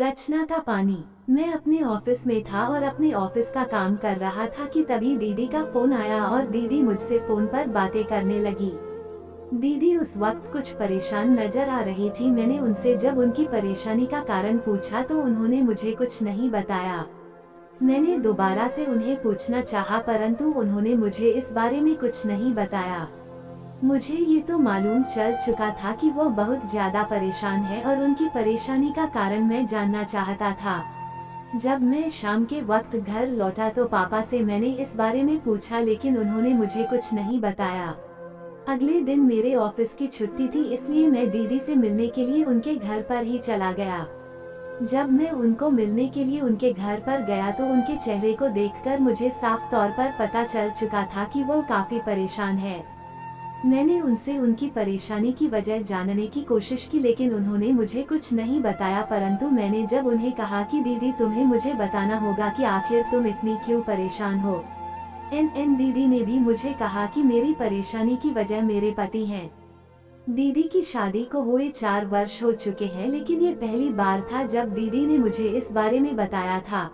रचना का पानी। मैं अपने ऑफिस में था और अपने ऑफिस का काम कर रहा था कि तभी दीदी का फोन आया और दीदी मुझसे फोन पर बातें करने लगी। दीदी उस वक्त कुछ परेशान नजर आ रही थी। मैंने उनसे जब उनकी परेशानी का कारण पूछा तो उन्होंने मुझे कुछ नहीं बताया। मैंने दोबारा से उन्हें पूछना चाहा परंतु उन्होंने मुझे इस बारे में कुछ नहीं बताया। मुझे ये तो मालूम चल चुका था कि वो बहुत ज्यादा परेशान है और उनकी परेशानी का कारण मैं जानना चाहता था। जब मैं शाम के वक्त घर लौटा तो पापा से मैंने इस बारे में पूछा लेकिन उन्होंने मुझे कुछ नहीं बताया। अगले दिन मेरे ऑफिस की छुट्टी थी इसलिए मैं दीदी से मिलने के लिए उनके घर पर ही चला गया। जब मैं उनको मिलने के लिए उनके घर पर गया तो उनके चेहरे को देखकर मुझे साफ तौर पर पता चल चुका था कि वो काफी परेशान है। मैंने उनसे उनकी परेशानी की वजह जानने की कोशिश की लेकिन उन्होंने मुझे कुछ नहीं बताया परंतु मैंने जब उन्हें कहा कि दीदी तुम्हें मुझे बताना होगा कि आखिर तुम इतनी क्यों परेशान हो। एन दीदी ने भी मुझे कहा कि मेरी परेशानी की वजह मेरे पति हैं। दीदी की शादी को हुए 4 वर्ष हो चुके हैं लेकिन ये पहली बार था जब दीदी ने मुझे इस बारे में बताया था।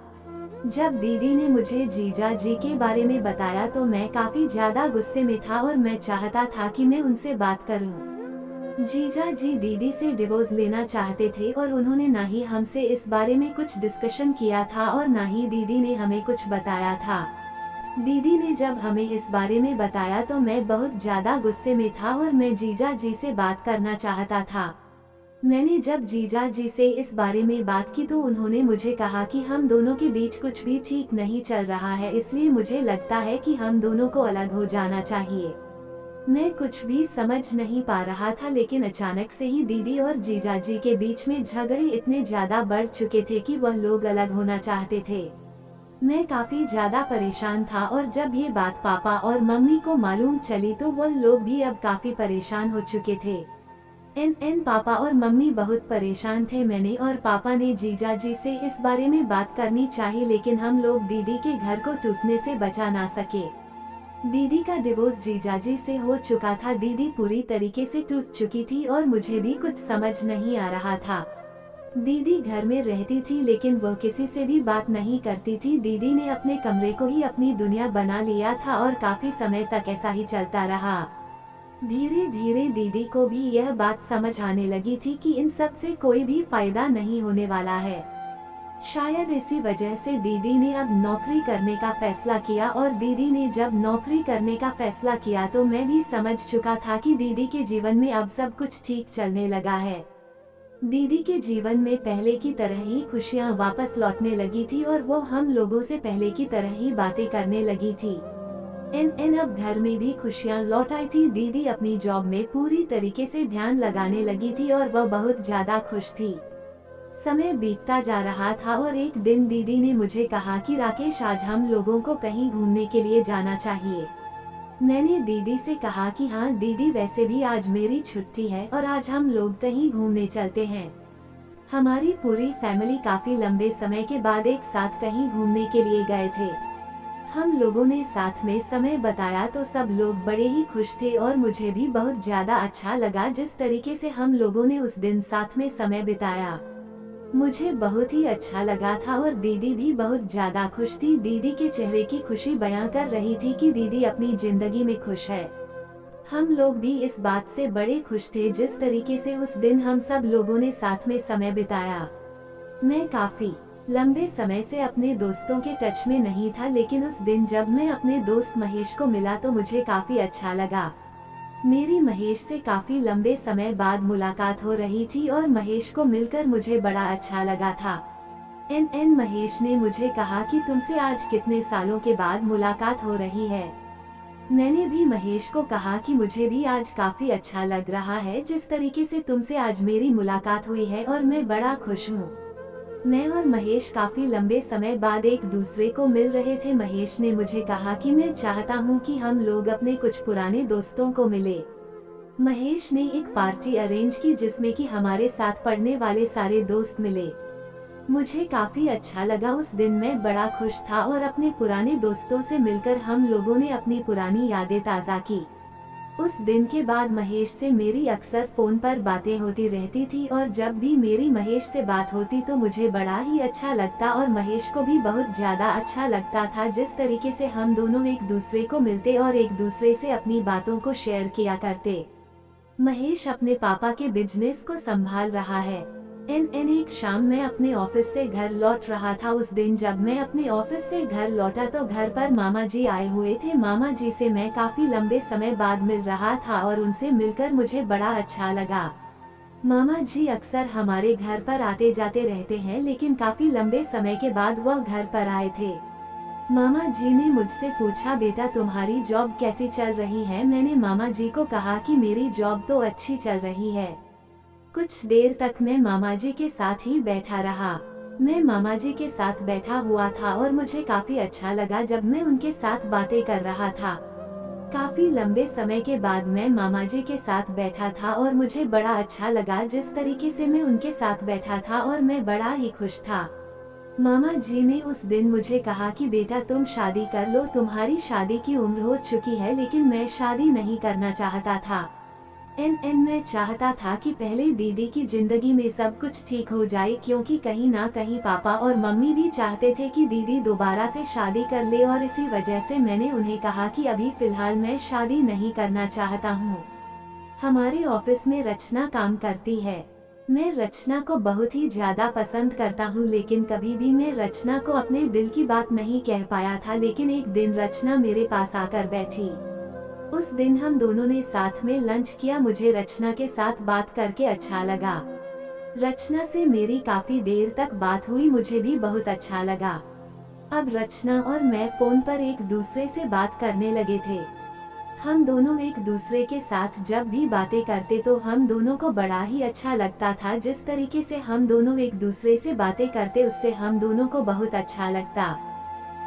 जब दीदी ने मुझे जीजा जी के बारे में बताया तो मैं काफी ज्यादा गुस्से में था और मैं चाहता था कि मैं उनसे बात करूं। जीजा जी दीदी से डिवोर्स लेना चाहते थे और उन्होंने ना ही हमसे इस बारे में कुछ डिस्कशन किया था और ना ही दीदी ने हमें कुछ बताया था। दीदी ने जब हमें इस बारे में बताया तो मैं बहुत ज्यादा गुस्से में था और मैं जीजा जी से बात करना चाहता था। मैंने जब जीजा जी से इस बारे में बात की तो उन्होंने मुझे कहा कि हम दोनों के बीच कुछ भी ठीक नहीं चल रहा है इसलिए मुझे लगता है कि हम दोनों को अलग हो जाना चाहिए। मैं कुछ भी समझ नहीं पा रहा था लेकिन अचानक से ही दीदी और जीजा जी के बीच में झगड़े इतने ज्यादा बढ़ चुके थे कि वह लोग अलग होना चाहते थे। मैं काफी ज्यादा परेशान था और जब ये बात पापा और मम्मी को मालूम चली तो वह लोग भी अब काफी परेशान हो चुके थे। एन पापा और मम्मी बहुत परेशान थे। मैंने और पापा ने जीजा जी से इस बारे में बात करनी चाहिए लेकिन हम लोग दीदी के घर को टूटने से बचा ना सके। दीदी का डिवोर्स जीजा जी से हो चुका था। दीदी पूरी तरीके से टूट चुकी थी और मुझे भी कुछ समझ नहीं आ रहा था। दीदी घर में रहती थी लेकिन वह किसी से भी बात नहीं करती थी। दीदी ने अपने कमरे को ही अपनी दुनिया बना लिया था और काफी समय तक ऐसा ही चलता रहा। धीरे धीरे दीदी को भी यह बात समझ आने लगी थी कि इन सब से कोई भी फायदा नहीं होने वाला है। शायद इसी वजह से दीदी ने अब नौकरी करने का फैसला किया और दीदी ने जब नौकरी करने का फैसला किया तो मैं भी समझ चुका था कि दीदी के जीवन में अब सब कुछ ठीक चलने लगा है। दीदी के जीवन में पहले की तरह ही खुशियां वापस लौटने लगी थी और वो हम लोगों से पहले की तरह ही बातें करने लगी थी। अब घर में भी खुशियां लौट आई थी। दीदी अपनी जॉब में पूरी तरीके से ध्यान लगाने लगी थी और वह बहुत ज्यादा खुश थी। समय बीतता जा रहा था और एक दिन दीदी ने मुझे कहा कि राकेश आज हम लोगों को कहीं घूमने के लिए जाना चाहिए। मैंने दीदी से कहा कि हाँ दीदी वैसे भी आज मेरी छुट्टी है और आज हम लोग कहीं घूमने चलते हैं। हमारी पूरी फैमिली काफी लंबे समय के बाद एक साथ कहीं घूमने के लिए गए थे। हम लोगों ने साथ में समय बताया तो सब लोग बड़े ही खुश थे और मुझे भी बहुत ज्यादा अच्छा लगा जिस तरीके से हम लोगों ने उस दिन साथ में समय बिताया। मुझे बहुत ही अच्छा लगा था और दीदी भी बहुत ज्यादा खुश थी। दीदी के चेहरे की खुशी बयां कर रही थी कि दीदी अपनी जिंदगी में खुश है। हम लोग भी इस बात से बड़े खुश थे जिस तरीके से उस दिन हम सब लोगों ने साथ में समय बिताया। मैं काफी लंबे समय से अपने दोस्तों के टच में नहीं था लेकिन उस दिन जब मैं अपने दोस्त महेश को मिला तो मुझे काफी अच्छा लगा। मेरी महेश से काफी लंबे समय बाद मुलाकात हो रही थी और महेश को मिलकर मुझे बड़ा अच्छा लगा था। एन महेश ने मुझे कहा कि तुमसे आज कितने सालों के बाद मुलाकात हो रही है। मैंने भी महेश को कहा कि मुझे भी आज काफी अच्छा लग रहा है जिस तरीके से तुमसे आज मेरी मुलाकात हुई है और मैं बड़ा खुश हूँ। मैं और महेश काफी लंबे समय बाद एक दूसरे को मिल रहे थे। महेश ने मुझे कहा कि मैं चाहता हूं कि हम लोग अपने कुछ पुराने दोस्तों को मिले। महेश ने एक पार्टी अरेंज की जिसमें कि हमारे साथ पढ़ने वाले सारे दोस्त मिले। मुझे काफी अच्छा लगा। उस दिन मैं बड़ा खुश था और अपने पुराने दोस्तों से मिलकर हम लोगों ने अपनी पुरानी यादें ताज़ा की। उस दिन के बाद महेश से मेरी अक्सर फोन पर बातें होती रहती थी और जब भी मेरी महेश से बात होती तो मुझे बड़ा ही अच्छा लगता और महेश को भी बहुत ज्यादा अच्छा लगता था जिस तरीके से हम दोनों एक दूसरे को मिलते और एक दूसरे से अपनी बातों को शेयर किया करते। महेश अपने पापा के बिजनेस को संभाल रहा है। एक शाम मैं अपने ऑफिस से घर लौट रहा था। उस दिन जब मैं अपने ऑफिस से घर लौटा तो घर पर मामा जी आए हुए थे। मामा जी से मैं काफी लंबे समय बाद मिल रहा था और उनसे मिलकर मुझे बड़ा अच्छा लगा। मामा जी अक्सर हमारे घर पर आते जाते रहते हैं, लेकिन काफी लंबे समय के बाद वह घर पर आए थे। मामा जी ने मुझसे पूछा, बेटा तुम्हारी जॉब कैसी चल रही है? मैंने मामा जी को कहा कि मेरी जॉब तो अच्छी चल रही है। कुछ देर तक मैं मामा जी के साथ ही बैठा रहा। मैं मामा जी के साथ बैठा हुआ था और मुझे काफी अच्छा लगा जब मैं उनके साथ बातें कर रहा था। काफी लंबे समय के बाद मैं मामा जी के साथ बैठा था और मुझे बड़ा अच्छा लगा जिस तरीके से मैं उनके साथ बैठा था और मैं बड़ा ही खुश था। मामा जी ने उस दिन मुझे कहा कि बेटा तुम शादी कर लो, तुम्हारी शादी की उम्र हो चुकी है, लेकिन मैं शादी नहीं करना चाहता था। मैं चाहता था कि पहले दीदी की जिंदगी में सब कुछ ठीक हो जाए, क्योंकि कहीं ना कहीं पापा और मम्मी भी चाहते थे कि दीदी दोबारा से शादी कर ले और इसी वजह से मैंने उन्हें कहा कि अभी फिलहाल मैं शादी नहीं करना चाहता हूँ। हमारे ऑफिस में रचना काम करती है। मैं रचना को बहुत ही ज्यादा पसंद करता हूँ, लेकिन कभी भी मैं रचना को अपने दिल की बात नहीं कह पाया था। लेकिन एक दिन रचना मेरे पास आकर बैठी। उस दिन हम दोनों ने साथ में लंच किया। मुझे रचना के साथ बात करके अच्छा लगा। रचना से मेरी काफी देर तक बात हुई, मुझे भी बहुत अच्छा लगा। अब रचना और मैं फोन पर एक दूसरे से बात करने लगे थे। हम दोनों एक दूसरे के साथ जब भी बातें करते तो हम दोनों को बड़ा ही अच्छा लगता था। जिस तरीके से हम दोनों एक दूसरे से बातें करते उससे हम दोनों को बहुत अच्छा लगता।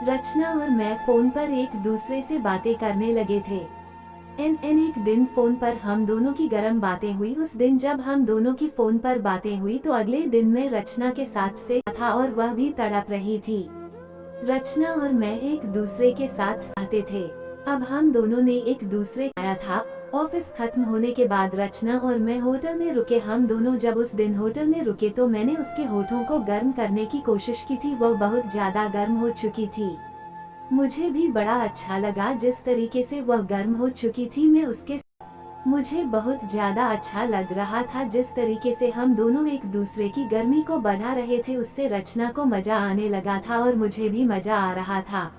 रचना और मैं फोन पर एक दूसरे से बातें करने लगे थे। एक दिन फोन पर हम दोनों की गर्म बातें हुई। उस दिन जब हम दोनों की फोन पर बातें हुई तो अगले दिन मैं रचना के साथ से था और वह भी तड़प रही थी। रचना और मैं एक दूसरे के साथ सहते थे। अब हम दोनों ने एक दूसरे आया था। ऑफिस खत्म होने के बाद रचना और मैं होटल में रुके। हम दोनों जब उस दिन होटल में रुके तो मैंने उसके होठों को गर्म करने की कोशिश की थी। वह बहुत ज्यादा गर्म हो चुकी थी। मुझे भी बड़ा अच्छा लगा जिस तरीके से वह गर्म हो चुकी थी। मुझे बहुत ज्यादा अच्छा लग रहा था जिस तरीके से हम दोनों एक दूसरे की गर्मी को बढ़ा रहे थे। उससे रचना को मजा आने लगा था और मुझे भी मजा आ रहा था।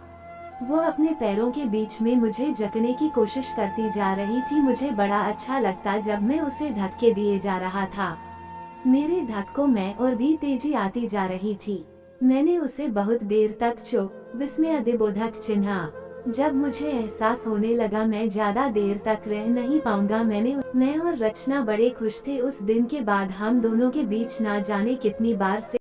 वो अपने पैरों के बीच में मुझे जकने की कोशिश करती जा रही थी। मुझे बड़ा अच्छा लगता जब मैं उसे धक्के दिए जा रहा था। मेरे धक्कों में और भी तेजी आती जा रही थी। मैंने उसे बहुत देर तक चुप विस्मयदिबोधक चिन्हा। जब मुझे एहसास होने लगा मैं ज्यादा देर तक रह नहीं पाऊंगा, मैं और रचना बड़े खुश थे। उस दिन के बाद हम दोनों के बीच ना जाने कितनी बार से